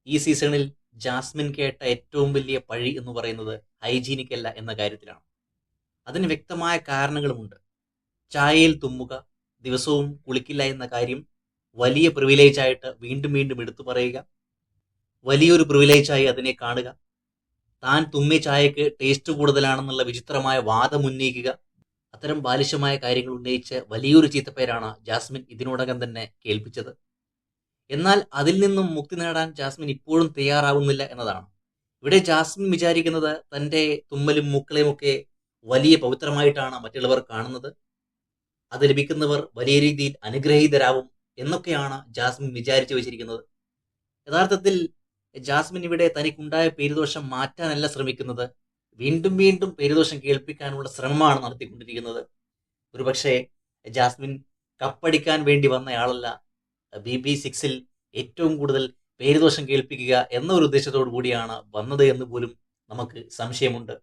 ഈ സീസണിൽ ജാസ്മിൻ കേട്ട ഏറ്റവും വലിയ പഴി എന്ന് പറയുന്നത് ഹൈജീനിക് അല്ല എന്ന കാര്യത്തിലാണ്. അതിന് വ്യക്തമായ കാരണങ്ങളുമുണ്ട്. ചായയിൽ തുമ്മുക, ദിവസവും കുളിക്കില്ല എന്ന കാര്യം വലിയ പ്രിവിലേജ് ആയിട്ട് വീണ്ടും വീണ്ടും എടുത്തു പറയുക, വലിയൊരു പ്രിവിലേജായി അതിനെ കാണുക, താൻ തുമ്മിയ ചായക്ക് ടേസ്റ്റ് കൂടുതലാണെന്നുള്ള വിചിത്രമായ വാദം ഉന്നയിക്കുക, അത്തരം ബാലിശമായ കാര്യങ്ങൾ ഉന്നയിച്ച് വലിയൊരു ചീത്തപ്പേരാണ് ജാസ്മിൻ ഇതിനോടകം തന്നെ കേൾപ്പിച്ചത്. എന്നാൽ അതിൽ നിന്നും മുക്തി നേടാൻ ജാസ്മിൻ ഇപ്പോഴും തയ്യാറാവുന്നില്ല എന്നതാണ്. ഇവിടെ ജാസ്മിൻ വിചാരിക്കുന്നത് തന്റെ തുമ്മലും മൂക്കളയും ഒക്കെ വലിയ പവിത്രമായിട്ടാണ് മറ്റുള്ളവർ കാണുന്നത്, അത് ലഭിക്കുന്നവർ വലിയ രീതിയിൽ അനുഗ്രഹീതരാവും എന്നൊക്കെയാണ് ജാസ്മിൻ വിചാരിച്ചു വെച്ചിരിക്കുന്നത്. യഥാർത്ഥത്തിൽ ജാസ്മിൻ ഇവിടെ തനിക്കുണ്ടായ പേരുദോഷം മാറ്റാനല്ല ശ്രമിക്കുന്നത്, വീണ്ടും വീണ്ടും പേരുദോഷം കേൾപ്പിക്കാനുള്ള ശ്രമമാണ് നടത്തിക്കൊണ്ടിരിക്കുന്നത്. ഒരുപക്ഷെ ജാസ്മിൻ കപ്പടിക്കാൻ വേണ്ടി വന്നയാളല്ല, BB6-ൽ ഏറ്റവും കൂടുതൽ പേരുദോഷം കേൾപ്പിക്കുക എന്ന ഒരു ഉദ്ദേശത്തോടു കൂടിയാണ് വന്നത് എന്ന് പോലും നമുക്ക് സംശയമുണ്ട്.